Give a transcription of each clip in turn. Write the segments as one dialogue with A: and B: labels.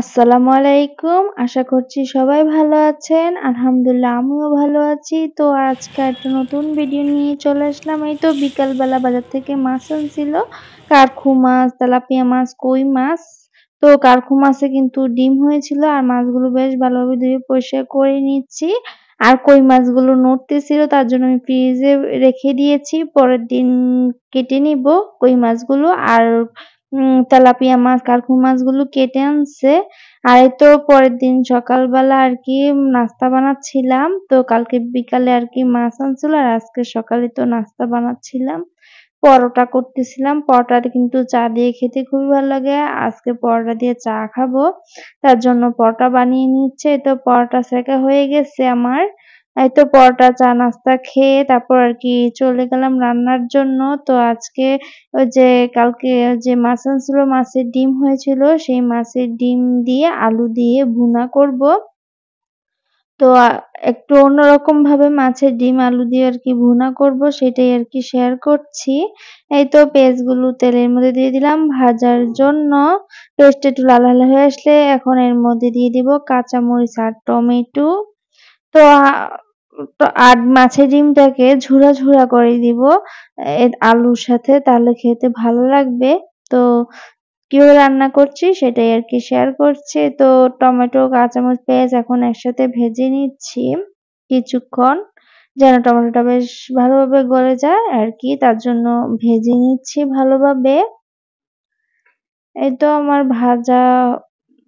A: আসসালামু আলাইকুম। আশা করছি সবাই ভালো আছেন। আলহামদুলিল্লাহ আমিও ভালো আছি। তো আজকে একটা নতুন ভিডিও নিয়ে চলে আসলাম। এই তো বিকালবেলা বাজার থেকে মাছ আনছিল। কার্খু মাছ, তেলাপিয়া মাছ, কই মাছ। তো কার্খু মাছে কিন্তু ডিম হয়েছিল আর মাছগুলো বেশ ভালোভাবে ধুয়ে পরিষ্কার করে নিচ্ছি। আর কই মাছগুলো নড়তেছিল তার জন্য আমি ফ্রিজে রেখে দিয়েছি। পরের দিন কেটে নিব কই মাছগুলো আর তেলাপিয়া মাছ, কার্খু মাছগুলো কেটে আনছে। আর এই তো পরের দিন সকালবেলা আরকি নাস্তা বানাচ্ছিলাম। তো কালকে বিকালে আরকি মাছ আনছিল আর আজকে সকালে তো নাস্তা বানাচ্ছিলাম। পরোটা করতেছিলাম। পরোটাতে কিন্তু চা দিয়ে খেতে খুবই ভালো লাগে। আজকে পরোটা দিয়ে চা খাবো। তার জন্য পরোটা বানিয়ে নিচ্ছে। এই তো পরোটা সেঁকা হয়ে গেছে আমার। এই তো পরোটা, চা নাস্তা খেয়ে তারপর আরকি চলে গেলাম রান্নার জন্য। তো আজকে ওই যে কালকে যে মাছ আনছিল, মাছের ডিম হয়েছিল, সেই মাছের ডিম দিয়ে আলু দিয়ে ভুনা করব। তো একটু অন্যরকম ভাবে মাছের ডিম আলু দিয়ে আরকি ভুনা করব সেটাই আরকি শেয়ার করছি। এই তো পেঁয়াজগুলো তেলের মধ্যে দিয়ে দিলাম ভাজার জন্য। পেঁয়াজটা একটু লাল লাল হয়ে আসলে এখন এর মধ্যে দিয়ে দিব কাঁচামরিচ আর টমেটো। তো আর মাছের ডিমটাকে ঝুরা, ঝুরা করে দিব আলুর সাথে তাহলে খেতে ভালো লাগবে। তো কিভাবে রান্না করছি সেটাই আরকি শেয়ার করছি। তো টমেটো, কাঁচামরিচ, পেঁয়াজ এখন একসাথে ভেজে নিচ্ছি কিছুক্ষণ। যেন টমেটোটা বেশ ভালোভাবে গলে যায় আরকি তার জন্য ভেজে নিচ্ছি ভালোভাবে। এই তো আমার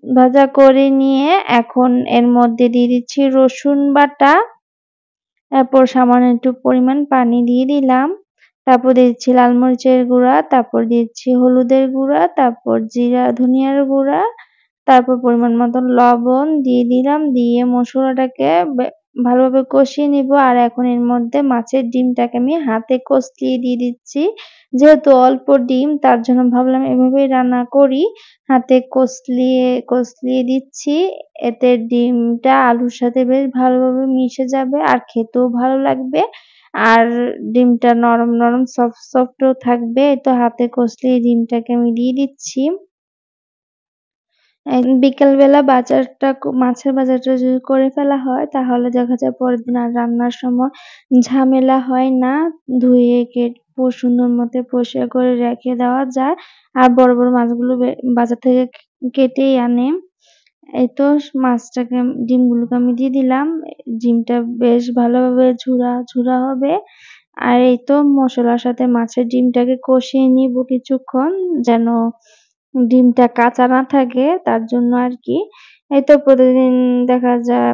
A: ভাজা করে নিয়ে এখন এর মধ্যে দিয়ে দিচ্ছি রসুন বাটা। এরপর সামান্য একটু পরিমাণ পানি দিয়ে দিলাম। তারপর দিচ্ছি লাল মরিচের গুঁড়া, তারপর দিচ্ছি হলুদের গুঁড়া, তারপর জিরা ধনিয়ার গুঁড়া, তারপর পরিমাণ মতন লবণ দিয়ে দিলাম। দিয়ে মসলাটাকে ভালোভাবে কষিয়ে নিব। আর এখন এর মধ্যে মাছের ডিমটাকে আমি হাতে কষলিয়ে দিয়ে দিচ্ছি। যেহেতু অল্প ডিম তার জন্য ভাবলাম এভাবেই রান্না করি। হাতে কষলিয়ে দিচ্ছি। এতে ডিমটা আলুর সাথে বেশ ভালোভাবে মিশে যাবে আর খেতেও ভালো লাগবে। আর ডিমটা নরম, নরম সফট ও থাকবে। তো হাতে কষলিয়ে ডিমটাকে আমি দিয়ে দিচ্ছি। বিকালবেলা মাছের বাজারটা যদি করে ফেলা হয় তাহলে দেখা যায় পরের দিন আর রান্নার সময় ঝামেলা হয় না। ধুয়ে সুন্দর মতো পরিষ্কার করে রেখে দেওয়া যায়। আর বড়, বড় মাছগুলো বাজার থেকে কেটেই আনে। এই তো ডিমগুলোকে আমি দিয়ে দিলাম। ডিমটা বেশ ভালোভাবে ঝুরা, ঝুরা হবে। আর এই তো মসলার সাথে মাছের ডিমটাকে কষিয়ে নিব কিছুক্ষণ যেন ডিমটা কাঁচা না থাকে তার জন্য আরকি। এই তো প্রতিদিন দেখা যায়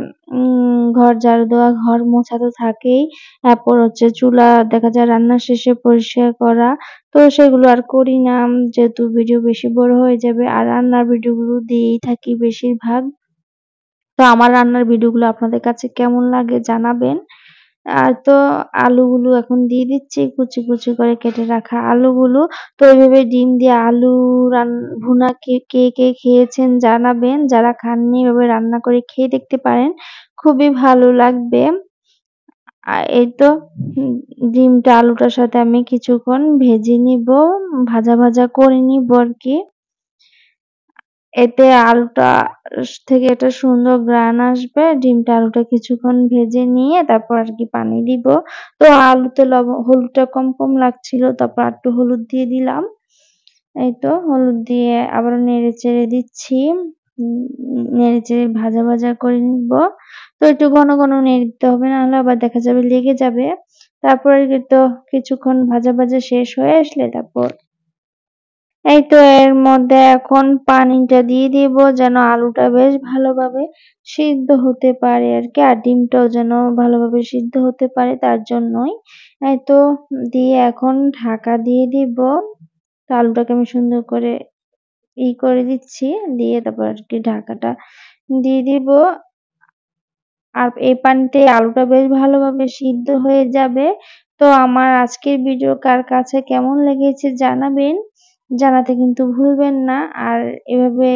A: ঘর ঝাড়ু দেওয়া, ঘর মোছা তো থাকেই। তারপর হচ্ছে চুলা দেখা যায় রান্নার শেষে পরিষ্কার করা। তো সেগুলো আর করি না যেহেতু ভিডিও বেশি বড় হয়ে যাবে। আর রান্নার ভিডিওগুলো দিয়েই থাকি বেশিরভাগ। তো আমার রান্নার ভিডিওগুলো আপনাদের কাছে কেমন লাগে জানাবেন। আর তো আলুগুলো এখন দিয়ে দিচ্ছি কুচি, কুচি করে কেটে রাখা আলুগুলো। তো এভাবে ডিম দিয়ে আলু ভুনা কে খেয়েছেন জানাবেন। যারা খাননি এভাবে রান্না করে খেয়ে দেখতে পারেন। খুবই ভালো লাগবে। এই তো ডিমটা আলুটার সাথে আমি কিছুক্ষণ ভেজে নিব। ভাজা, ভাজা করে নিব আরকি। এতে আলুটা থেকে একটা সুন্দর ঘ্রাণ আসবে। আলুটা কিছুক্ষণ ভেজে নিয়ে তারপর আরকি পানি দিব। তো আলুতে হলুদটা কম লাগছিল। তারপর আরেকটু হলুদ দিয়ে দিলাম। এই তো হলুদ দিয়ে আবারও নেড়েচেড়ে দিচ্ছি। নেড়েচেড়ে ভাজা, ভাজা করে নিব। তো একটু ঘন, ঘন নেড়ে দিতে হবে নাহলে আবার দেখা যাবে লেগে যাবে। তারপরে তো কিছুক্ষণ ভাজা, ভাজা শেষ হয়ে আসলে তারপর এই তো এর মধ্যে এখন পানিটা দিয়ে দিব যেন আলুটা বেশ ভালোভাবে সিদ্ধ হতে পারে আরকি। আর ডিমটাও যেন ভালোভাবে সিদ্ধ হতে পারে তার জন্যই। এই তো দিয়ে এখন ঢাকা দিয়ে দিব। তো আলুটাকে আমি সুন্দর করে করে দিচ্ছি। দিয়ে তারপর আরকি ঢাকাটা দিয়ে দিব। আর এই পানিতে আলুটা বেশ ভালোভাবে সিদ্ধ হয়ে যাবে। তো আমার আজকের ভিডিও কার কাছে কেমন লেগেছে জানাবেন। জানাতে কিন্তু ভুলবেন না। আর এভাবে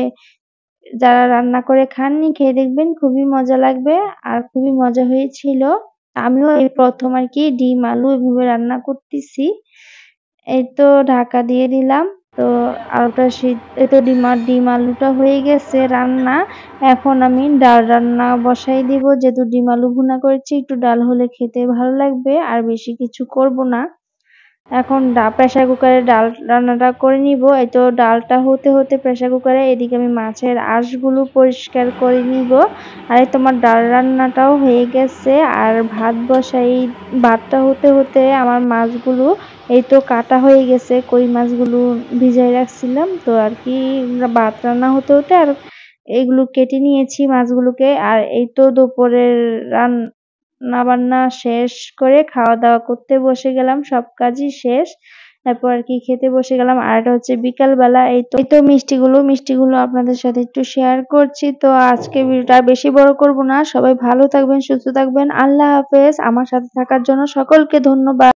A: যারা রান্না করে খাননি খেয়ে দেখবেন খুবই মজা লাগবে আর খুবই মজা হয়েছিল। আমিও এই ১ম আরকি ডিম আলু এভাবে রান্না করতেছি। এই তো ঢাকা দিয়ে দিলাম। তো আলুটা ডিম আলুটা হয়ে গেছে রান্না। এখন আমি ডাল রান্না বসাই দিব, যেহেতু ডিম আলু ভুনা করেছি একটু ডাল হলে খেতে ভালো লাগবে, আর বেশি কিছু করব না। এখন প্রেসার কুকারে ডাল রান্নাটা করে নিব। এই তো ডালটা হতে হতে প্রেসার কুকারে এদিকে আমি মাছের আঁশগুলো পরিষ্কার করে নিব। আর এই তোমার ডাল রান্নাটাও হয়ে গেছে, আর ভাতটা হতে হতে আমার মাছগুলো এই তো কাটা হয়ে গেছে। কই মাছগুলো ভিজাই রাখছিলাম, তো আর কি ভাত রান্না হতে হতে আর এগুলো কেটে নিয়েছি মাছগুলোকে। আর এই তো দুপুরের রান্না-বান্না শেষ করে খাওয়া দাওয়া করতে বসে গেলাম, সব কাজই শেষ। তারপর আর কি খেতে বসে গেলাম। আর এটা হচ্ছে বিকাল বেলা। এই তো মিষ্টিগুলো আপনাদের সাথে একটু শেয়ার করছি। তো আজকে ভিডিওটা বেশি বড় করব না। সবাই ভালো থাকবেন, সুস্থ থাকবেন। আল্লাহ হাফেজ। আমার সাথে থাকার জন্য সকলকে ধন্যবাদ।